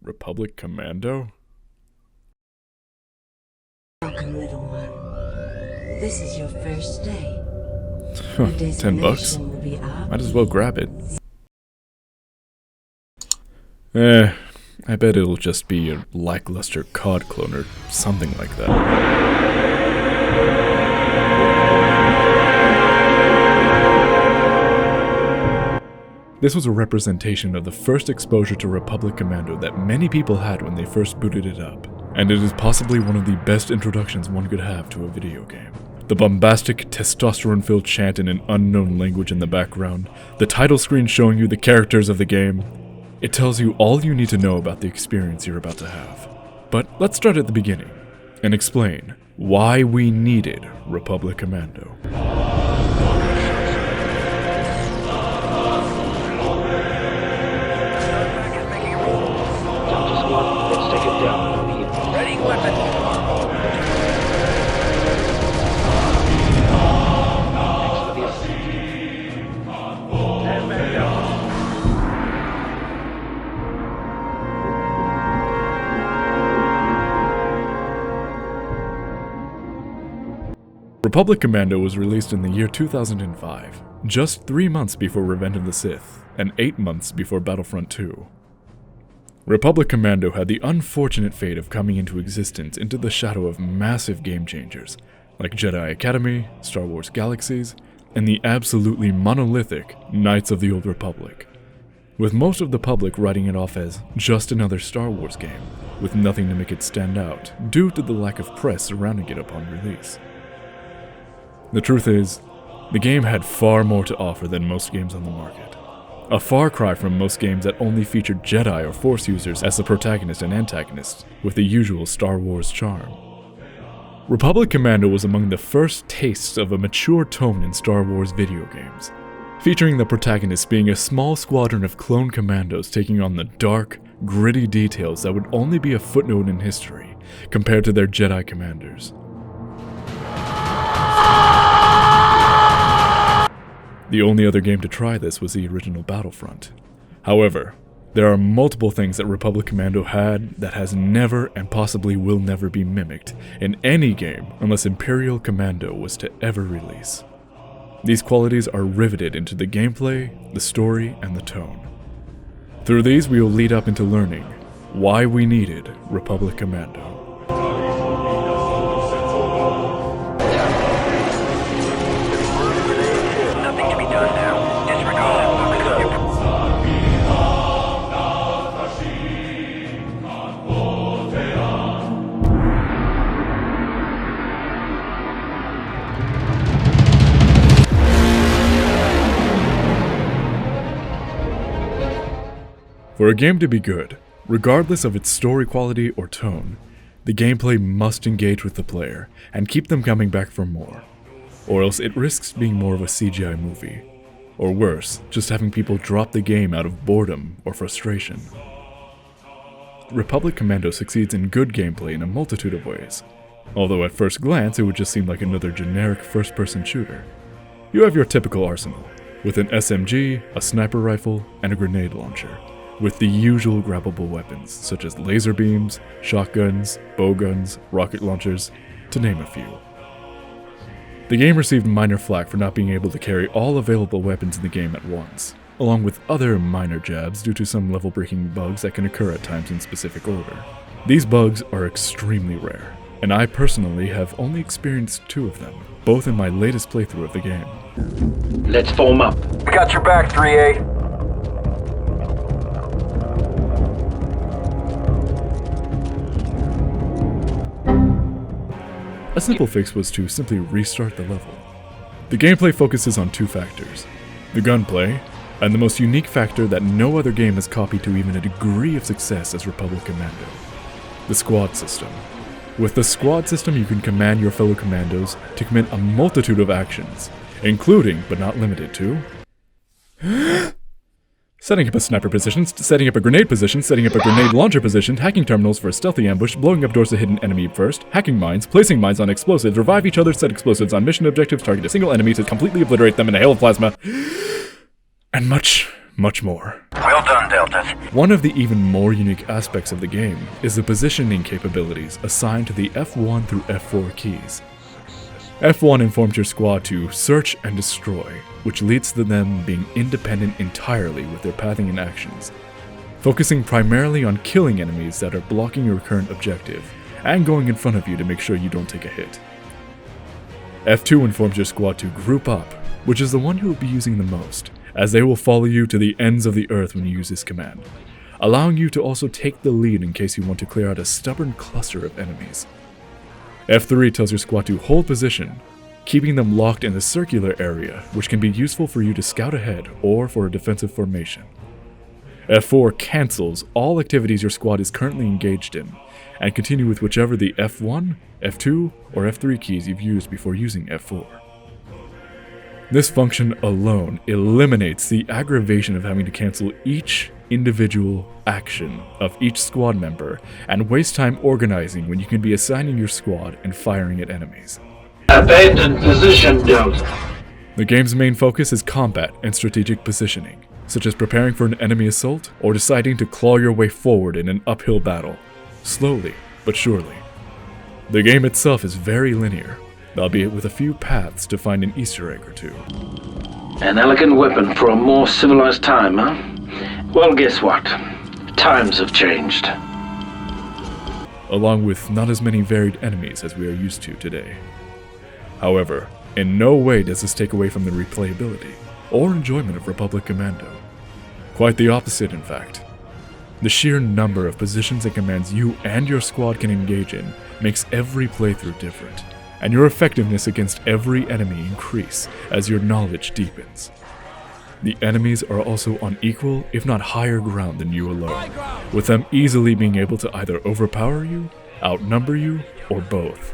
Republic Commando? Welcome, little one. This is your first day. Your $10 bucks? destination will be Might as well grab it. I bet it'll just be a lackluster COD clone or something like that. This was a representation of the first exposure to Republic Commando that many people had when they first booted it up, and it is possibly one of the best introductions one could have to a video game. The bombastic, testosterone-filled chant in an unknown language in the background, the title screen showing you the characters of the game, it tells you all you need to know about the experience you're about to have. But let's start at the beginning, and explain why we needed Republic Commando. Republic Commando was released in the year 2005, just 3 months before Revenge of the Sith, and 8 months before Battlefront 2. Republic Commando had the unfortunate fate of coming into existence into the shadow of massive game changers, like Jedi Academy, Star Wars Galaxies, and the absolutely monolithic Knights of the Old Republic, with most of the public writing it off as just another Star Wars game, with nothing to make it stand out due to the lack of press surrounding it upon release. The truth is, the game had far more to offer than most games on the market. A far cry from most games that only featured Jedi or Force users as the protagonist and antagonist, with the usual Star Wars charm. Republic Commando was among the first tastes of a mature tone in Star Wars video games, featuring the protagonist being a small squadron of clone commandos taking on the dark, gritty details that would only be a footnote in history compared to their Jedi commanders. The only other game to try this was the original Battlefront. However, there are multiple things that Republic Commando had that has never and possibly will never be mimicked in any game unless Imperial Commando was to ever release. These qualities are riveted into the gameplay, the story, and the tone. Through these we will lead up into learning why we needed Republic Commando. For a game to be good, regardless of its story quality or tone, the gameplay must engage with the player and keep them coming back for more, or else it risks being more of a CGI movie, or worse, just having people drop the game out of boredom or frustration. Republic Commando succeeds in good gameplay in a multitude of ways, although at first glance it would just seem like another generic first-person shooter. You have your typical arsenal, with an SMG, a sniper rifle, and a grenade launcher, with the usual grabbable weapons such as laser beams, shotguns, bowguns, rocket launchers, to name a few. The game received minor flack for not being able to carry all available weapons in the game at once, along with other minor jabs due to some level-breaking bugs that can occur at times in specific order. These bugs are extremely rare, and I personally have only experienced 2 of them, both in my latest playthrough of the game. Let's form up. We got your back, 3A. A simple fix was to simply restart the level. The gameplay focuses on 2 factors: the gunplay, and the most unique factor that no other game has copied to even a degree of success as Republic Commando: the squad system. With the squad system, you can command your fellow commandos to commit a multitude of actions, including, but not limited to, setting up a sniper position, setting up a grenade position, setting up a grenade launcher position, hacking terminals for a stealthy ambush, blowing up doors to hidden enemy first, hacking mines, placing mines on explosives, revive each other, set explosives on mission objectives, target a single enemy to completely obliterate them in a hail of plasma, and much, much more. Well done, Del. Deltas. One of the even more unique aspects of the game is the positioning capabilities assigned to the F1 through F4 keys. F1 informs your squad to search and destroy, which leads to them being independent entirely with their pathing and actions, focusing primarily on killing enemies that are blocking your current objective, and going in front of you to make sure you don't take a hit. F2 informs your squad to group up, which is the one you will be using the most, as they will follow you to the ends of the earth when you use this command, allowing you to also take the lead in case you want to clear out a stubborn cluster of enemies. F3 tells your squad to hold position, keeping them locked in the circular area, which can be useful for you to scout ahead or for a defensive formation. F4 cancels all activities your squad is currently engaged in, and continue with whichever the F1, F2, or F3 keys you've used before using F4. This function alone eliminates the aggravation of having to cancel each individual action of each squad member and waste time organizing when you can be assigning your squad and firing at enemies. Abandon position, Delta. The game's main focus is combat and strategic positioning, such as preparing for an enemy assault or deciding to claw your way forward in an uphill battle, slowly but surely. The game itself is very linear, albeit with a few paths to find an Easter egg or two. An elegant weapon for a more civilized time, huh? Well, guess what? Times have changed. Along with not as many varied enemies as we are used to today. However, in no way does this take away from the replayability or enjoyment of Republic Commando. Quite the opposite, in fact. The sheer number of positions and commands you and your squad can engage in makes every playthrough different, and your effectiveness against every enemy increase as your knowledge deepens. The enemies are also on equal, if not higher ground than you alone, with them easily being able to either overpower you, outnumber you, or both.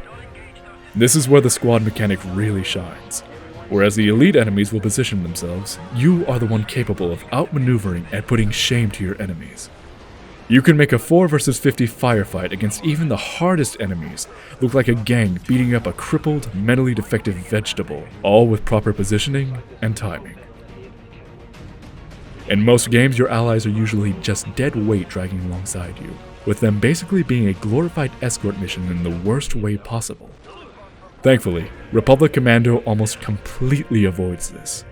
This is where the squad mechanic really shines. Whereas the elite enemies will position themselves, you are the one capable of outmaneuvering and putting shame to your enemies. You can make a 4 versus 50 firefight against even the hardest enemies look like a gang beating up a crippled, mentally defective vegetable, all with proper positioning and timing. In most games, your allies are usually just dead weight dragging alongside you, with them basically being a glorified escort mission in the worst way possible. Thankfully, Republic Commando almost completely avoids this.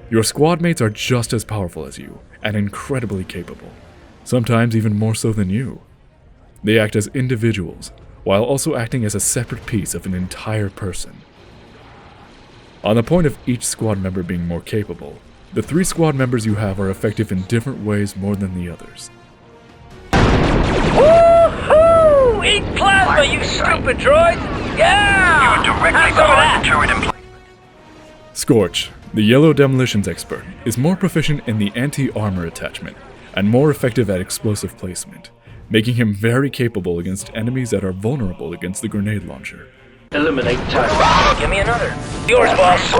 Your squad mates are just as powerful as you, and incredibly capable, sometimes even more so than you. They act as individuals, while also acting as a separate piece of an entire person. On the point of each squad member being more capable, the 3 squad members you have are effective in different ways more than the others. Woohoo! Eat plasma, you stupid droid! Yeah! You are directly behind the turret in place. Scorch, the yellow demolitions expert, is more proficient in the anti-armor attachment, and more effective at explosive placement, making him very capable against enemies that are vulnerable against the grenade launcher. Eliminate time. Give me another. Yours, boss.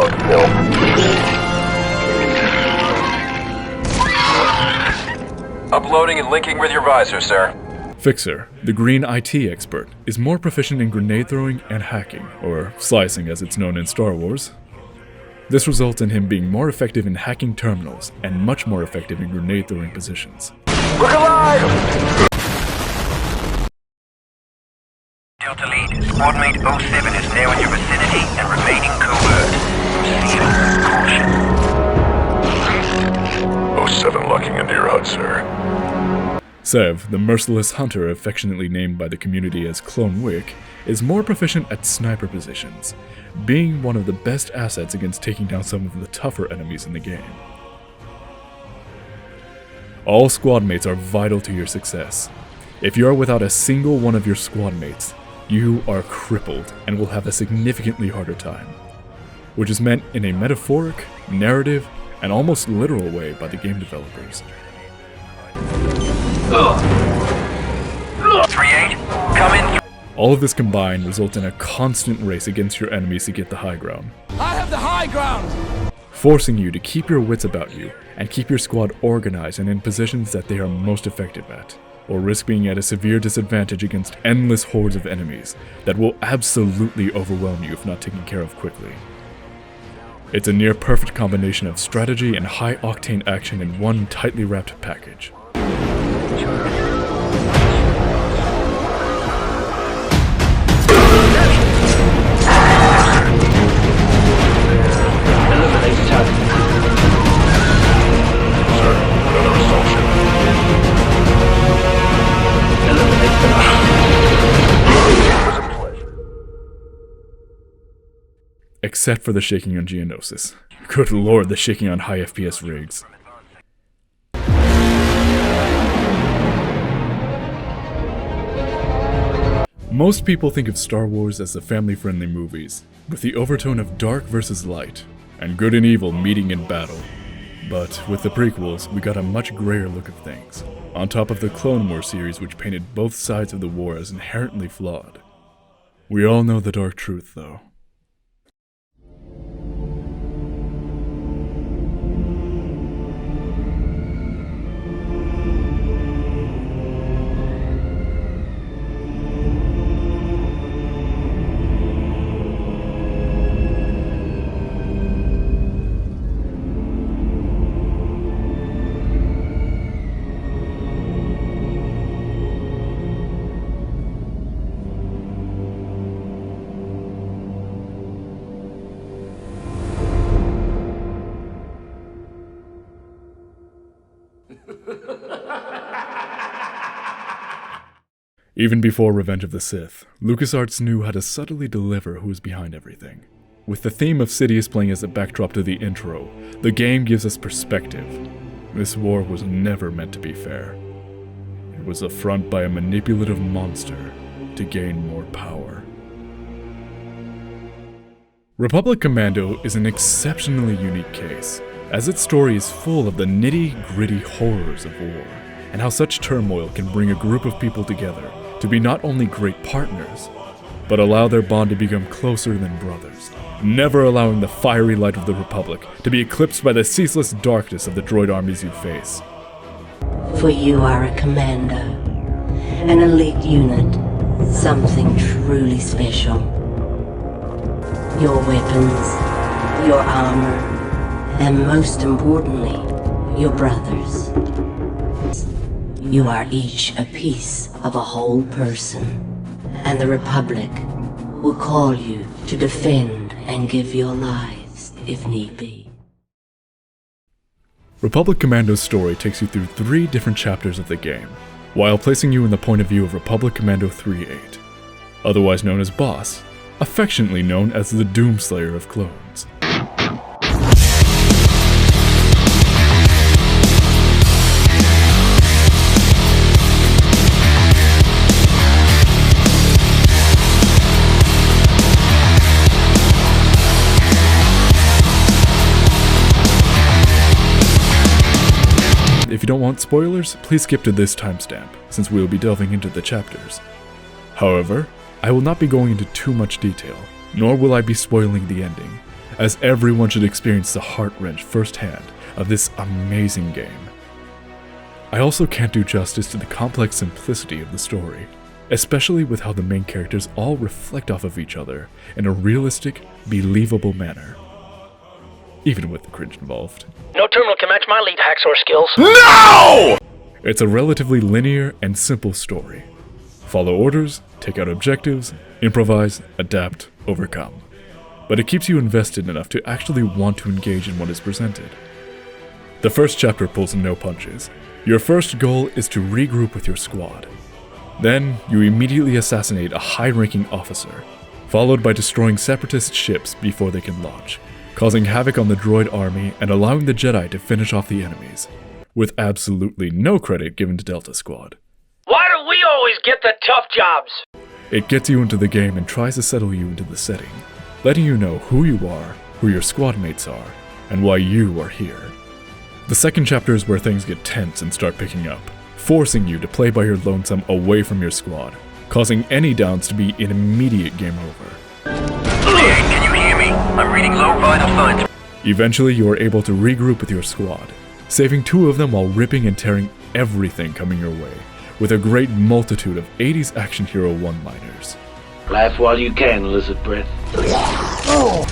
Uploading and linking with your visor, sir. Fixer, the green IT expert, is more proficient in grenade throwing and hacking, or slicing as it's known in Star Wars. This results in him being more effective in hacking terminals and much more effective in grenade throwing positions. Look alive! Delta Lead, Squad Mate 07 is now in your vicinity and remaining covert. Proceed with caution. 07 locking into your HUD, sir. Sev, the merciless hunter affectionately named by the community as Clone Wick, is more proficient at sniper positions, being one of the best assets against taking down some of the tougher enemies in the game. All squad mates are vital to your success. If you are without a single one of your squad mates, you are crippled and will have a significantly harder time, which is meant in a metaphoric, narrative, and almost literal way by the game developers. 3-8, come in. All of this combined results in a constant race against your enemies to get the high ground. I have the high ground! Forcing you to keep your wits about you and keep your squad organized and in positions that they are most effective at, or risk being at a severe disadvantage against endless hordes of enemies that will absolutely overwhelm you if not taken care of quickly. It's a near perfect combination of strategy and high-octane action in one tightly wrapped package. Eliminate target. Sir, another assault ship. Eliminate them. It was a pleasure. Except for the shaking on Geonosis. Good lord, the shaking on high FPS rigs. Most people think of Star Wars as the family-friendly movies, with the overtone of dark versus light, and good and evil meeting in battle. But with the prequels, we got a much grayer look of things, on top of the Clone Wars series which painted both sides of the war as inherently flawed. We all know the dark truth, though. Even before Revenge of the Sith, LucasArts knew how to subtly deliver who was behind everything. With the theme of Sidious playing as a backdrop to the intro, the game gives us perspective. This war was never meant to be fair. It was a front by a manipulative monster to gain more power. Republic Commando is an exceptionally unique case, as its story is full of the nitty-gritty horrors of war, and how such turmoil can bring a group of people together to be not only great partners, but allow their bond to become closer than brothers, never allowing the fiery light of the Republic to be eclipsed by the ceaseless darkness of the droid armies you face. For you are a commando, an elite unit, something truly special. Your weapons, your armor, and most importantly, your brothers. You are each a piece of a whole person, and the Republic will call you to defend and give your lives if need be. Republic Commando's story takes you through 3 different chapters of the game, while placing you in the point of view of Republic Commando 3-8, otherwise known as Boss, affectionately known as the Doomslayer of clones. If you don't want spoilers, please skip to this timestamp, since we will be delving into the chapters. However, I will not be going into too much detail, nor will I be spoiling the ending, as everyone should experience the heart-wrench firsthand of this amazing game. I also can't do justice to the complex simplicity of the story, especially with how the main characters all reflect off of each other in a realistic, believable manner. Even with the cringe involved. No terminal can match my lead hacksaw skills. No! It's a relatively linear and simple story. Follow orders, take out objectives, improvise, adapt, overcome. But it keeps you invested enough to actually want to engage in what is presented. The first chapter pulls no punches. Your first goal is to regroup with your squad. Then, you immediately assassinate a high-ranking officer, followed by destroying separatist ships before they can launch, causing havoc on the droid army and allowing the Jedi to finish off the enemies, with absolutely no credit given to Delta Squad. Why do we always get the tough jobs? It gets you into the game and tries to settle you into the setting, letting you know who you are, who your squad mates are, and why you are here. The second chapter is where things get tense and start picking up, forcing you to play by your lonesome away from your squad, causing any downs to be an immediate game over. Can you hear me? I'm reading low vital signs. Eventually, you are able to regroup with your squad, saving 2 of them while ripping and tearing everything coming your way, with a great multitude of 80s action hero one-liners. Laugh while you can, lizard breath. Oh,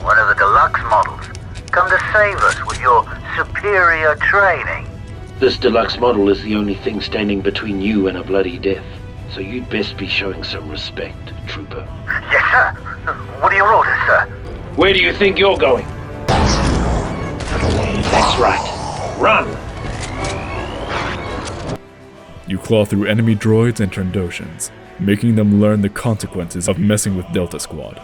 one of the deluxe models. Come to save us with your superior training. This deluxe model is the only thing standing between you and a bloody death. So you'd best be showing some respect, Trooper. Yes, sir. What are your orders, sir? Where do you think you're going? That's right. Run! You claw through enemy droids and Trandoshans, making them learn the consequences of messing with Delta Squad.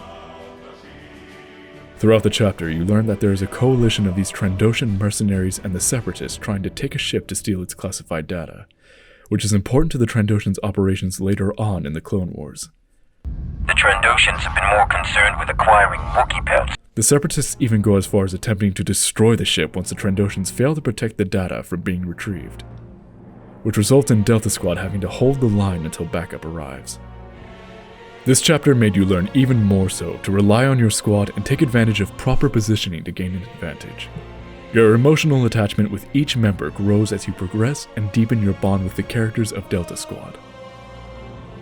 Throughout the chapter, you learn that there is a coalition of these Trandoshan mercenaries and the Separatists trying to take a ship to steal its classified data, which is important to the Trandoshans' operations later on in the Clone Wars. The Trandoshans have been more concerned with acquiring Wookiee pelts. The Separatists even go as far as attempting to destroy the ship once the Trandoshans fail to protect the data from being retrieved, which results in Delta Squad having to hold the line until backup arrives. This chapter made you learn even more so to rely on your squad and take advantage of proper positioning to gain an advantage. Your emotional attachment with each member grows as you progress and deepen your bond with the characters of Delta Squad.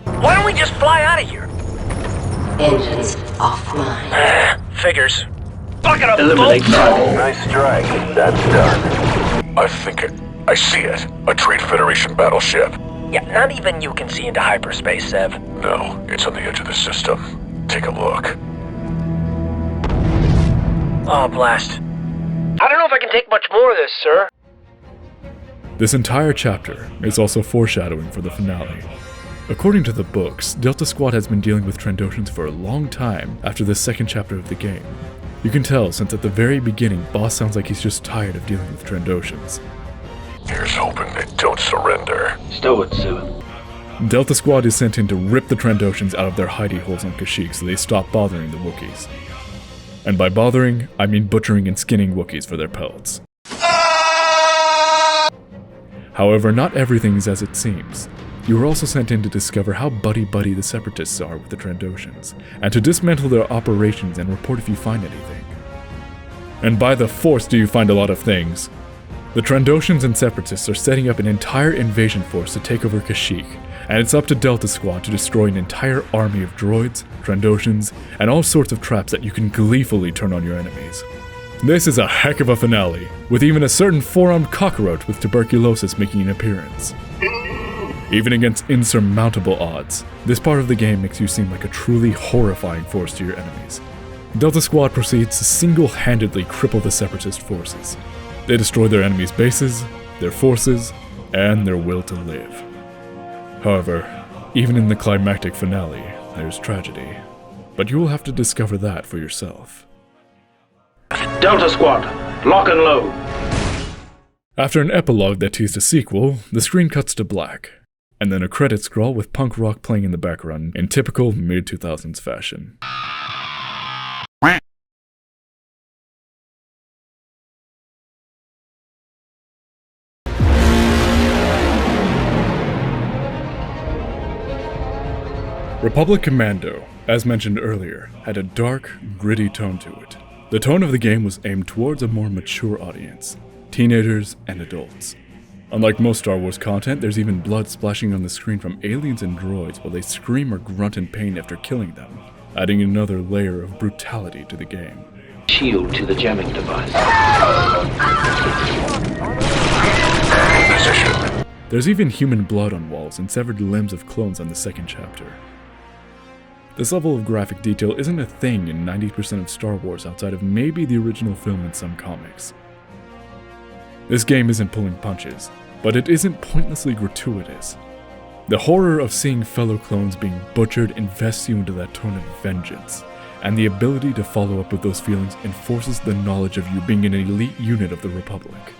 Why don't we just fly out of here? Engines offline. Figures. Bucket up, Eliminate folks. target. Nice strike. That's done. I think it. I see it. A Trade Federation battleship. Yeah, not even you can see into hyperspace, Sev. No, it's on the edge of the system. Take a look. Oh, blast. I don't know if I can take much more of this, sir. This entire chapter is also foreshadowing for the finale. According to the books, Delta Squad has been dealing with Trandoshans for a long time after the second chapter of the game. You can tell since at the very beginning, Boss sounds like he's just tired of dealing with Trandoshans. Here's hoping they don't surrender. Stow it, Sue. Delta Squad is sent in to rip the Trandoshans out of their hidey holes on Kashyyyk so they stop bothering the Wookiees. And by bothering, I mean butchering and skinning Wookiees for their pelts. However, not everything is as it seems. You were also sent in to discover how buddy-buddy the Separatists are with the Trandoshans, and to dismantle their operations and report if you find anything. And by the Force do you find a lot of things. The Trandoshans and Separatists are setting up an entire invasion force to take over Kashyyyk, and it's up to Delta Squad to destroy an entire army of droids, Trandoshans, and all sorts of traps that you can gleefully turn on your enemies. This is a heck of a finale, with even a certain four-armed cockroach with tuberculosis making an appearance. Even against insurmountable odds, this part of the game makes you seem like a truly horrifying force to your enemies. Delta Squad proceeds to single-handedly cripple the Separatist forces. They destroy their enemies' bases, their forces, and their will to live. However, even in the climactic finale, there's tragedy. But you will have to discover that for yourself. Delta Squad, lock and load. After an epilogue that teased a sequel, the screen cuts to black, and then a credit scroll with punk rock playing in the background in typical mid-2000s fashion. Republic Commando, as mentioned earlier, had a dark, gritty tone to it. The tone of the game was aimed towards a more mature audience, teenagers and adults. Unlike most Star Wars content, there's even blood splashing on the screen from aliens and droids while they scream or grunt in pain after killing them, adding another layer of brutality to the game. Shield to the jamming device. Position. There's even human blood on walls and severed limbs of clones on the second chapter. This level of graphic detail isn't a thing in 90% of Star Wars outside of maybe the original film and some comics. This game isn't pulling punches, but it isn't pointlessly gratuitous. The horror of seeing fellow clones being butchered invests you into that tone of vengeance, and the ability to follow up with those feelings enforces the knowledge of you being an elite unit of the Republic.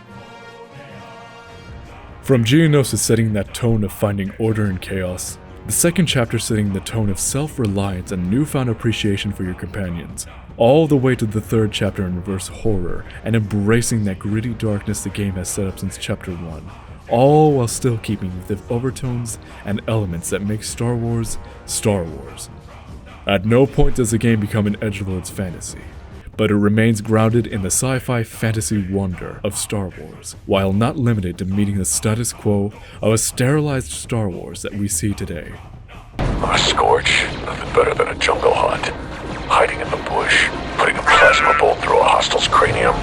From Geonosis setting that tone of finding order in chaos, the second chapter setting the tone of self-reliance and newfound appreciation for your companions, all the way to the third chapter in reverse horror and embracing that gritty darkness the game has set up since chapter 1, all while still keeping with the overtones and elements that make Star Wars, Star Wars. At no point does the game become an edgelord's fantasy, but it remains grounded in the sci-fi fantasy wonder of Star Wars, while not limited to meeting the status quo of a sterilized Star Wars that we see today. A scorch, nothing better than a jungle hunt. Hiding in the bush, putting a plasma bolt through a hostile's cranium,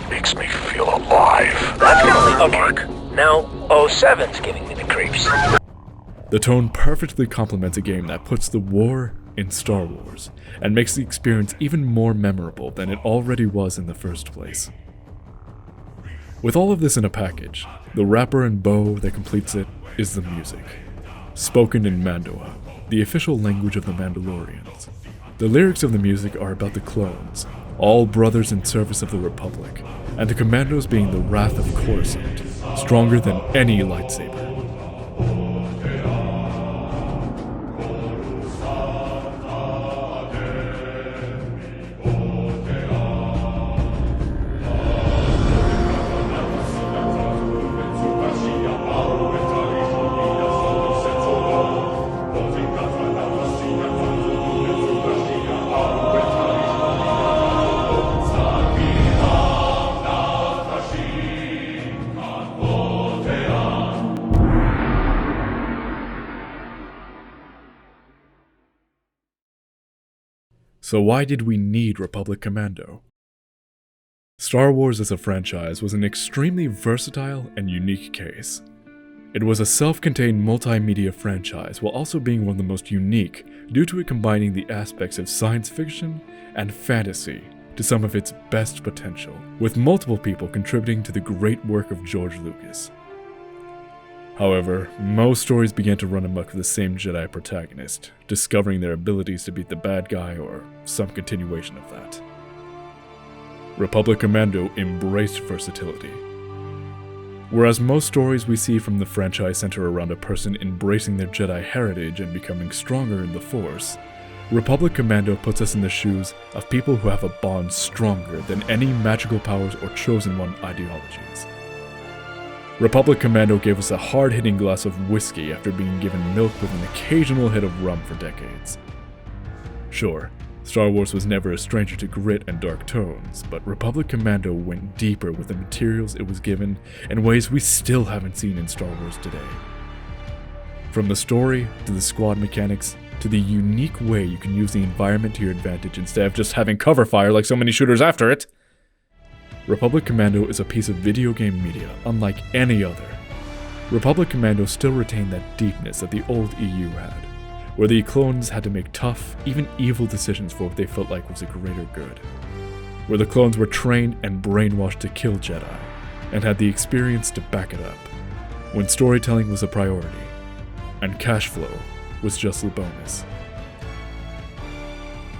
makes me feel alive. That's gonna Mark. Now 07's giving me the creeps. The tone perfectly complements a game that puts the war in Star Wars, and makes the experience even more memorable than it already was in the first place. With all of this in a package, the wrapper and bow that completes it is the music. Spoken in Mandoa, the official language of the Mandalorians. The lyrics of the music are about the clones, all brothers in service of the Republic, and the commandos being the wrath of Coruscant, stronger than any lightsaber. So why did we need Republic Commando? Star Wars as a franchise was an extremely versatile and unique case. It was a self-contained multimedia franchise while also being one of the most unique due to it combining the aspects of science fiction and fantasy to some of its best potential, with multiple people contributing to the great work of George Lucas. However, most stories began to run amok with the same Jedi protagonist, discovering their abilities to beat the bad guy or some continuation of that. Republic Commando embraced versatility. Whereas most stories we see from the franchise center around a person embracing their Jedi heritage and becoming stronger in the Force, Republic Commando puts us in the shoes of people who have a bond stronger than any magical powers or chosen one ideologies. Republic Commando gave us a hard-hitting glass of whiskey after being given milk with an occasional hit of rum for decades. Sure, Star Wars was never a stranger to grit and dark tones, but Republic Commando went deeper with the materials it was given in ways we still haven't seen in Star Wars today. From the story, to the squad mechanics, to the unique way you can use the environment to your advantage instead of just having cover fire like so many shooters after it, Republic Commando is a piece of video game media unlike any other. Republic Commando still retained that deepness that the old EU had, where the clones had to make tough, even evil decisions for what they felt like was a greater good. Where the clones were trained and brainwashed to kill Jedi, and had the experience to back it up, when storytelling was a priority, and cash flow was just the bonus.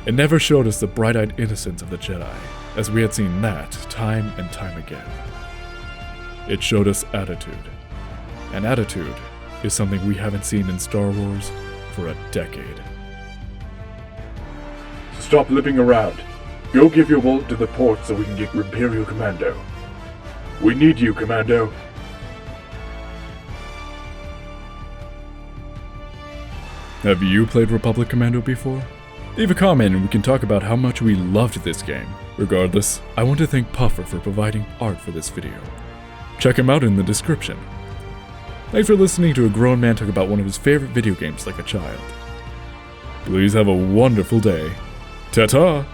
It never showed us the bright-eyed innocence of the Jedi, as we had seen that time and time again. It showed us attitude. And attitude is something we haven't seen in Star Wars for a decade. So stop lipping around. Go give your wallet to the port so we can get Imperial Commando. We need you, Commando. Have you played Republic Commando before? Leave a comment and we can talk about how much we loved this game. Regardless, I want to thank Puffer for providing art for this video. Check him out in the description. Thanks for listening to a grown man talk about one of his favorite video games like a child. Please have a wonderful day. Ta-ta!